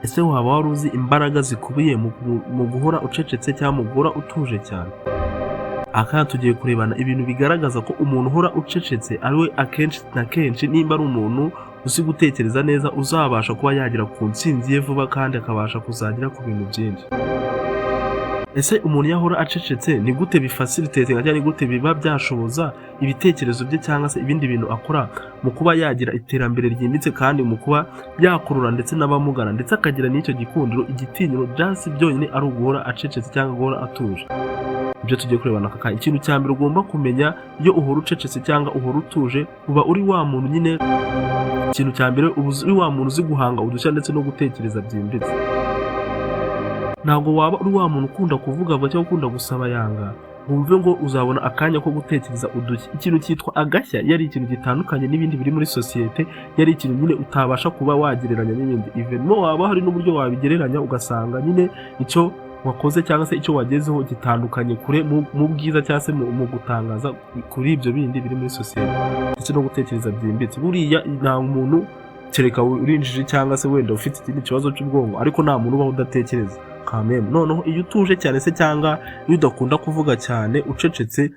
ese waba wari uzi imbaraga zikubiye mu guhora ucecetse cyangwa mu guhora utuje cyane? Aha tugiye kurebana ibintu bigaragaza ko umuntu uhora ucecetse ari we akenshi na kenshi, nimba ari umuntu uzi gutekereza neza, uzabasha kuba yagera ku ntsinzi ye vuba kandi akabasha kuzagera ku bintu byinshi. Ese umuntu yahora acecetse ni gute bifacilitatinga cyangwa ni gute biba byashoboza ibitekerezo bye cyangwa se ibindi bintu akora mu kuba yagira iterambere ryimbitse kandi mu kuba yakurura ndetse n'abamugana ndetse akagira n'icyo gikundiro, igitinyiro, byasi byonyine ari uguhora acecetse cyangwa guhora atuje? Ibyo tugiye kurebana aka kanya. Ikintu cya mbere ugomba kumenya, iyo uhora ucecetse cyangwa uhora utuje, uba uri wa muntu nyine, ikintu cya mbere uba uri wa muntu uzi guhanga udushya ndetse no gutekereza byimbitse. Ntabwo waba uri wa muntu ukunda kuvuga vuba cyangwa ukunda gusaba yanga wumve ngo uzabona akanya ko gutekereza udushya. Ikintu cyitwa agashya yari ikintu gitandukanye n'ibindi biri muri sosiyete, yari ikintu nyine utabasha kuba wagereranya n'ibindi. Even mo waba hari n'uburyo wabigereranya ugasanga nyine icyo wakoze cyangwa se icyo wagezeho gitandukanye kure mu bwiza cyangwa se mu gutangaza kuri ibyo bindi biri muri sosiyete ndetse no gutekereza byimbitse. Buriya nta muntu kereka urinjije cyangwa se wenda ufite ikindi kibazo cy'ubwonko, ariko nta muntu ubaho udatekereza kameme. Noneho iyo utuje cyane se cyangwa iyo udakunda kuvuga cyane ucecetse,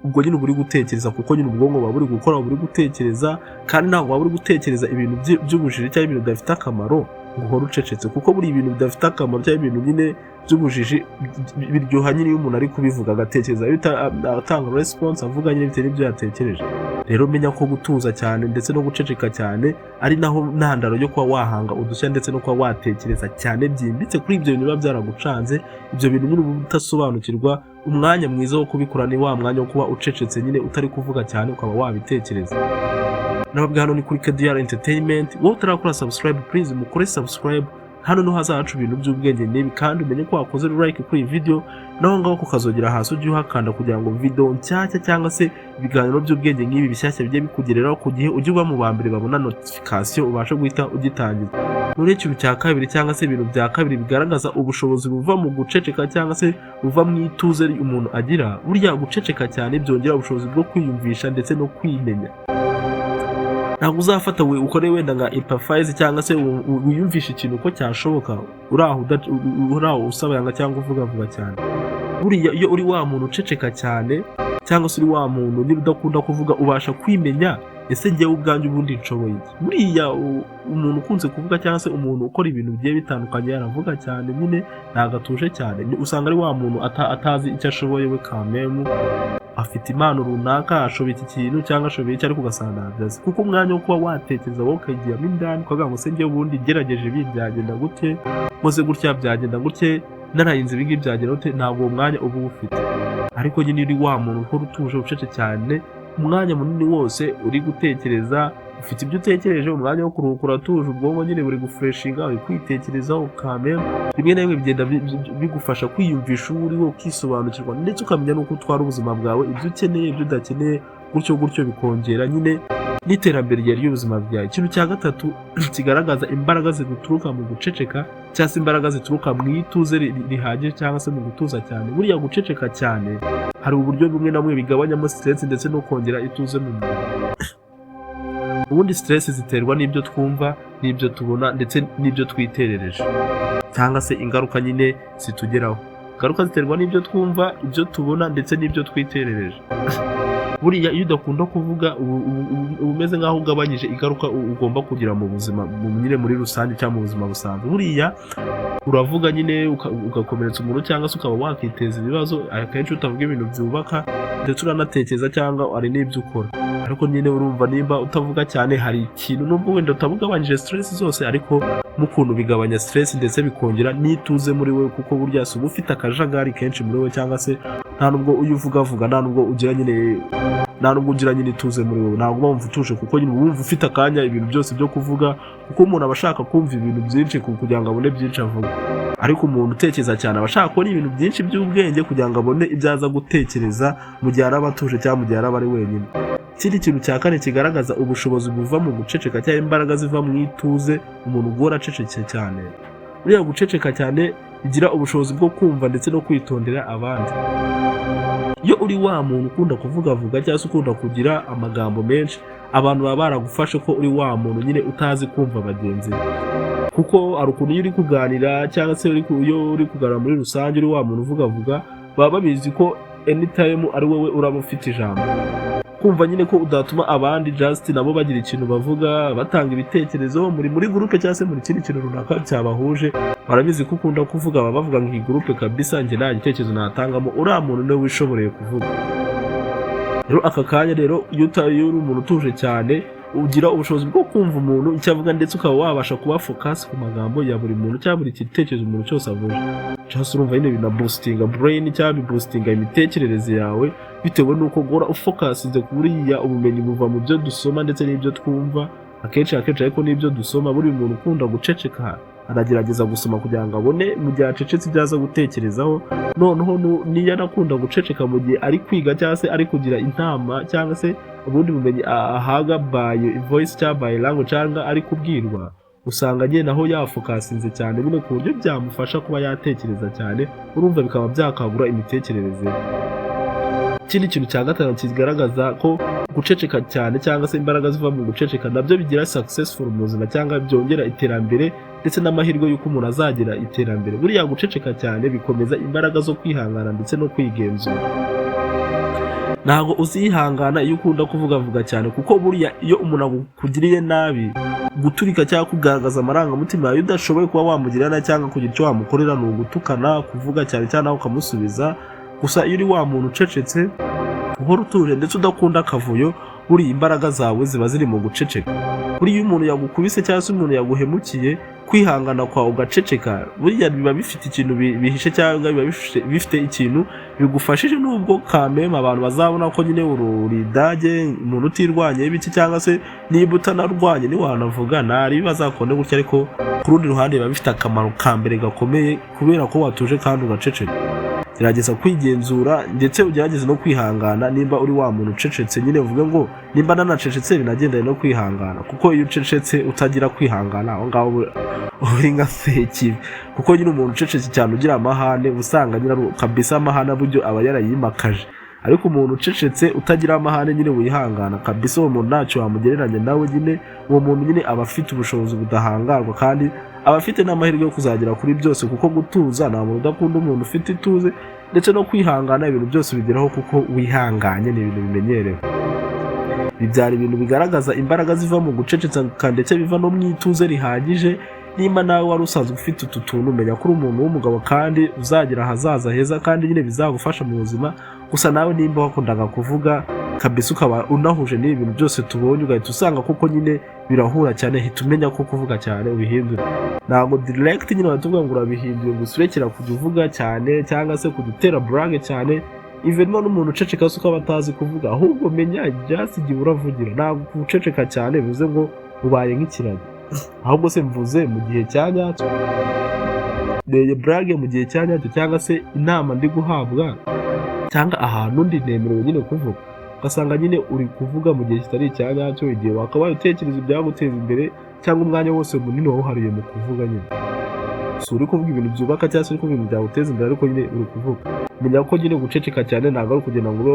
ubwo nyine uri gutekereza, kuko nyine ubwonko buba buri gukora, buri gutekereza, kandi ntabwo waba uri gutekereza ibintu by'ubujiji cyangwa ibintu bidafite akamaro ngo uhore ucecetse, kuko buri ibintu bidafite akamaro cyangwa ibintu nyine by'ubujiji biryoha nyine iyo umuntu ari kubivuga agatekereza, atanga response avuga nyine bitewe n'ibyo yatekereje. Rero menya ko gutuza cyane ndetse no guceceka cyane ari naho ntandaro yo kuba wahanga udushya ndetse no kuba watekereza cyane byimbitse kuri ibyo bintu biba byaragucanze. Ibyo bintu nyine uba utasobanukirwa, umwanya mwiza wo kubikora ni wa mwanya wo kuba ucecetse nyine utari kuvuga cyane, ukaba wabitekereza. Nababwe hano ni kuri KDR Entertainment. Wowe utarakora subscribe, please mukore subscribe. Hano no hazacu ibintu by'ubwenge n'ibi, kandi umenye ko wakoze like kuri iyi video, naho ngaho kukazogera hasi ujye uhakanda kugira ngo video nshyashya cyangwa se ibiganiro by'ubwenge nk'ibi bishyashya bijye bikugereraho ku gihe, ujye uba mu ba mbere babona notification, ubashe guhita ugitangiza. None ikintu cya kabiri cyangwa se ibintu bya kabiri bigaragaza ubushobozi buva mu guceceka cyangwa se buva mu ituze umuntu agira, burya guceceka cyane byongera ubushobozi bwo kwiyumvisha ndetse no kwimenya. Ntabwo uzafata ukore wenda nka empathize cyangwa se wiyumvisha ikintu uko cyashoboka uraho usaba yanga cyangwa uvuga vuba cyane. Buriya iyo uri wa muntu uceceka cyane cyangwa se uri wa muntu niba udakunda kuvuga, ubasha kwimenya, ese njyewe ubwanjye ubundi nshoboye iki? Buriya umuntu ukunze kuvuga cyangwa se umuntu ukora ibintu bigiye bitandukanye yaravuga cyane nyine ntabwo atuje cyane, usanga ari wa muntu atazi icyo ashoboye we kamemu, afite impano runaka, ashoboye iki kintu cyangwa ashoboye icyo, ariko ugasanga ntabyazi. Kuko umwanya wo kuba watekereza wowe ukagiyemo indani ukavuga ngo se njyewe ubundi ngerageje ibi byagenda gute, nkoze gutya byagenda gutya, narahinze ibi ngibi byagenda gute, ntabwo uwo mwanya uba uwufite. Ariko nyine uri wa muntu uhora utuje ucece cyane, umwanya munini wose uri gutekereza, ufite ibyo utekereje, umwanya wo kuruhuka uratuje, ubwonko nyine buri gufreshinga, uri kwitekerezaho kameme. Rimwe na rimwe bigenda bigufasha kwiyumvisha uwo uriwe, ukisobanukirwa ndetse ukamenya n'uko utwara ubuzima bwawe, ibyo ukeneye, ibyo udakeneye, gutyo bikongera nyine n'iterambere ry'ubuzima bwawe. Ikintu cya gatatu kigaragaza imbaraga zituruka mu guceceka cyangwa se imbaraga zituruka mu ituze rihagije cyangwa se mu gutuza cyane. Buriya guceceka cyane hari uburyo bumwe na bumwe bigabanyamo stress ndetse no kongera ituze mu muntu. Ubundi stress ziterwa n'ibyo twumva, n'ibyo tubona ndetse n'ibyo twiterereje, cyangwa se ingaruka nyine zitugeraho. Ingaruka ziterwa n'ibyo twumva, ibyo tubona ndetse n'ibyo twiterereje. Buriya iyo udakunda kuvuga umeze nk'aho ugabanyije ingaruka ugomba kugira mu buzima nyine muri rusange cyangwa mu buzima busanzwe. Buriya uravuga nyine ugakomeretsa umuntu cyangwa se ukaba wakiteza ibibazo, akenshi utavuga ibintu byubaka ndetse uranatekereza cyangwa ari n'ibyo ukora. Ariko nyine urumva nimba utavuga cyane hari ikintu, nubwo wenda utabugabanyije stress zose, ariko mu kuntu bigabanya stress ndetse bikongera n'ituze muri we, kuko burya si uba ufite akajagari kenshi muri we, cyangwa se nta nubwo uyu uvuga nta nubwo ugira nyine ituze muri wowe, ntabwo uba wumva utuje, kuko nyine wumva ufite akanya ibintu byose byo kuvuga, kuko umuntu aba ashaka kumva ibintu byinshi kugira ngo abone byinshi avuga. Ariko umuntu utekereza cyane aba ashaka kubona ibintu byinshi by'ubwenge kugira ngo abone ibyo aza gutekereza mu gihe araba atuje cyangwa mu gihe araba ari wenyine. Ikindi kintu cya kane kigaragaza ubushobozi buva mu guceceka cyangwa imbaraga ziva mu ituze, umuntu ugora acecetse cyane. Buriya guceceka cyane bigira ubushobozi bwo kumva ndetse no kwitondera abandi. Iyo uri wa muntu ukunda kuvuga cyangwa se ukunda kugira amagambo menshi, abantu baba baragufashe ko uri wa muntu nyine utazi kumva bagenzi be. Kuko hari ukuntu iyo uri kuganira cyangwa se iyo uri kuganira muri rusange uri wa muntu uvuga baba babizi ko anytime ari wowe uraba ufite ijambo. Kumva nyine ko udatuma abandi just nabo bagira ikintu bavuga batanga ibitekerezo muri groupe cyangwa se muri kindi kintu runaka cyabahuje, barabizi ko ukunda kuvuga, baba bavuga ngo iyi groupe kabisa njye nta gitekerezo natangamo, uriya muntu niwe wishoboreye kuvuga. Rero aka kanya rero iyo uri umuntu utuje cyane ugira ubushobozi bwo kumva umuntu icyo avuga ndetse ukaba wabasha kuba focus ku magambo ya buri muntu cyangwa buri gitekerezo umuntu cyose avuga. Just urumva nyine bina boostinga brain cyangwa boostinga imitekerereze yawe bitewe nuko gora ufocusinze kuriya ubumenyi buva mu byo dusoma ndetse n'ibyo twumva. Akenshi ariko n'ibyo dusoma buri muntu ukunda guceceka aragerageza gusoma kugira ngo abone mu gihe acecetse ibyaza gutekerezaho. Noneho niyo anakunda guceceka mu gihe ari kwiga cyangwa se ari kugira intama cyangwa se ubundi bumenyi ahaga by voice cyangwa by language cyangwa ari kubwirwa, usanga agenda aho yafokasinze cyane bino ku buryo byamufasha kuba yatekereza cyane, urumva bikaba byakagura imitekerereze. Ikindi kintu cya gatanu kigaragaza ko guceceka cyane cyangwa se imbaraga ziva mu guceceka nabyo bigira successful mu buzima cyangwa byongera iterambere ndetse n'amahirwe y'uko umuntu azagira iterambere. Buriya guceceka cyane bikomeza imbaraga zo kwihangana ndetse no kwigenzura. Ntabwo uzihangana iyo ukunda kuvuga cyane, kuko buriya iyo umuntu akugiriye nabi guturika cyangwa kugaragaza amarangamutima yawe udashoboye kuba wamugirira nabi cyangwa kugira icyo wamukorera ni ugutukana, kuvuga cyane cyane nawe ukamusubiza. Gusa iyo uri wa muntu ucecetse uhora utuje ndetse udakunda akavuyo, buriya imbaraga zawe ziba ziri mu guceceka. Buriya iyo umuntu yagukubise cyangwa se umuntu yaguhemukiye, kwihangana kwawe ugaceceka buriya biba bifite ikintu bihishe cyangwa biba bifite ikintu bigufashije, nubwo kameme abantu bazabona ko nyine uri dage umuntu utirwanye ibiki cyangwa se niba utanarwanye niwanavuga ntari bazakone gutya, ariko ku rundi ruhande biba bifite akamaro ka mbere gakomeye kubera ko watuje kandi ugaceceka. Gerageza kwigenzura ndetse ugerageze no kwihangana. Nimba uri wa muntu ucecetse nyine uvuge ngo nimba nanacecetse binagendanye no kwihangana, kuko iyo ucecetse utagira kwihangana aho ngaho uri nka feki. Kuko nyine umuntu ucecetse cyane ugira amahane usanga nyine kabisa amahane buryo aba yarayimakaje, ariko umuntu ucecetse utagira amahane nyine wihangana kabisa uwo muntu ntacyo wamugereranya nawe. Nyine uwo muntu nyine aba afite ubushobozi budahangarwa kandi aba afite n'amahirwe yo kuzagera kuri byose, kuko gutuza nta muntu udakunda umuntu ufite ituze, ndetse no kwihangana ibintu byose bigeraho kuko wihanganye ni ibintu bimenyerewe. Bibyara ibintu bigaragaza imbaraga ziva mu gucecetsa ndetse biva no mu ituze rihagije. Nimba nawe wari usanzwe ufite utu tuntu, umenya ko uri umuntu w'umugabo kandi uzagira ahazaza heza kandi nyine bizagufasha mu buzima. Gusa nawe nimba wakundaga kuvuga kabisa ukaba unahuje n'ibi bintu byose tubonye, ugahita usanga kuko nyine birahura cyane, hita umenya ko kuvuga cyane ubihindura. Ntabwo direct nyine batuvuga ngo urabihinduye ngo usurekera kujya uvuga cyane cyangwa se kujya utera brag cyane. Even n'umuntu uceceka se ukaba atazi kuvuga, ahubwo menya just igihe uravugira. Ntabwo guceceka cyane bivuze ngo ubaye nk'ikiragi, ahubwo se mvuze mu gihe cya nyacyo, neye brag mu gihe cya nyacyo cyangwa se inama ndi guhabwa cyangwa ahantu ndi nemerewe nyine kuvuga. Ugasanga nyine uri kuvuga mu gihe kitari icya nyacyo, igihe wakabaye utekereza ibyaguteza imbere cyangwa umwanya wose munini wawuhariye mu kuvuga. Nyine si uri kuvuga ibintu byubaka cyangwa se uri kuvuga ibintu byaguteza imbere, ariko nyine uri kuvuga. Menya ko nyine guceceka cyane ntabwo ari ukugenda ngo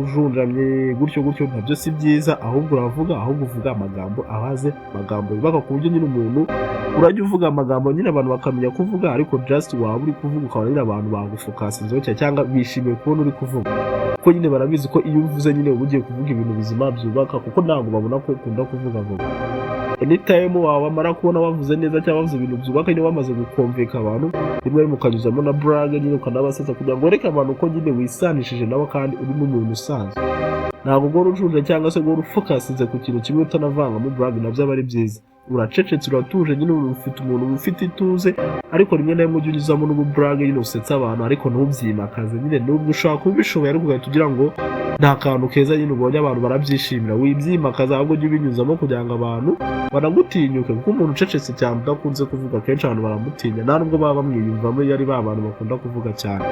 ujunjamye gutyo ntabyo si byiza, ahubwo uravuga, ahubwo uvuga amagambo abaze, amagambo yubaka ku buryo nyine umuntu urajya uvuga amagambo nyine abantu bakamenya kuvuga, ariko just waba uri kuvuga ukabona nyine abantu bagufokasinzeho cyangwa bishimiye kubona uri kuvuga, kuko nyine barabizi ko iyo uvuze nyine uba ugiye kuvuga ibintu bizima byubaka, kuko ntabwo babona ko ukunda kuvuga vuba. Anytime wamara kubona wavuze neza cyangwa wavuze ibintu byubaka nyine wamaze gukomveka abantu, rimwe mukanyuzamo na brag nyine ukanabasetsa kugira ngo wereke abantu ko nyine wisanishije nabo kandi uri n'umuntu usanzwe. Ntabwo ugora ujunja cyangwa se ugora ufokasinze ku kintu kimwe utanavangamo brag, nabyo aba ari byiza. Uracecetse uratuje nyine ufite umuntu ufite ituze, ariko rimwe na rimwe ujya unyuzamo n'ububrag nyine usetsa abantu, ariko ntubyimakaze. Nyine nubwo ushaka kubishoboye ariko ugahita ugira ngo nta kantu keza nyine ubonye abantu barabyishimira, wibyimakaza ahubwo ujye ubinyuzamo kugira ngo abantu banagutinyuke, kuko umuntu ucecetse cyane udakunze kuvuga kenshi abantu baramutinya, nta nubwo baba bamwiyumvamo iyo ari ba bantu bakunda kuvuga cyane.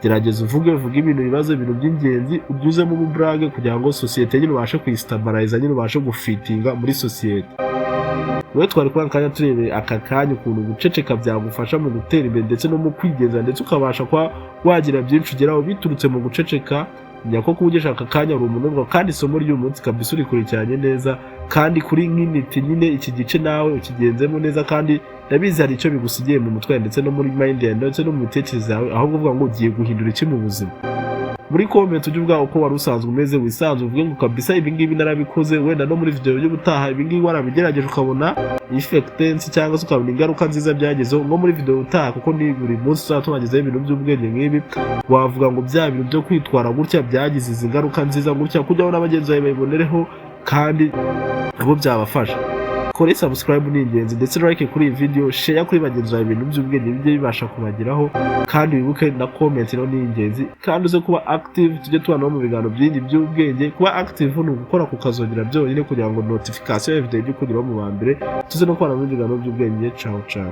Gerageza uvuge ibintu bibazo, ibintu by'ingenzi ubyuzemo ububrag kugira ngo sosiyete nyine ubashe kuyistabiriza, nyine ubashe gufitinga muri sosiyete. Wowe twari kwa kanya turebe aka kanya ukuntu guceceka byagufasha mu gutera imbere ndetse no mu kwigenzura, ndetse ukabasha kwa wagira byinshi ugeraho biturutse mu guceceka menya ko kuba ugishaka akanya uri umuntu kandi isomo ry'uyu munsi kabisa urikurikiranye neza kandi kuri nk'intiti nyine iki gice nawe ukigenzemo neza kandi ndabizi hari icyo bigusigiye mu mutwe ndetse no muri mind yawe ndetse no mu mitekerereze yawe ahubwo uvuga ngo ugiye guhindura iki mu buzima. Muri comment ujye uvuga uko wari usanzwe umeze wisanzwe uvuge ngo kabisa ibi ngibi narabikoze wenda no muri video y'ubutaha ibi ngibi warabigerageje ukabona effects cyangwa se ukabona ingaruka nziza byagezeho nko muri video utaha kuko ni buri munsi uzatubagezeho ibintu by'ubwenge nk'ibi wavuga ngo bya bintu byo kwitwara gutya byagize izi ngaruka nziza gutya kujyaho n'abagenzi bawe bayibonereho kandi abo byabafasha. Kore subscribe ni ingenzi ndetse like kuri iyi video, share kuri bagenzi bawe ibintu by'ubwenge bijye bibasha kubageraho kandi wibuke na comment no ni ingenzi kandi uze kuba active tujye tubana mu biganiro byindi by'ubwenge. Kuba active ni ugukora kukazongera byonyine kugira ngo notification ya video ijye kugeraho mu ba mbere tuze no kubana mu biganiro by'ubwenge. Ciao ciao.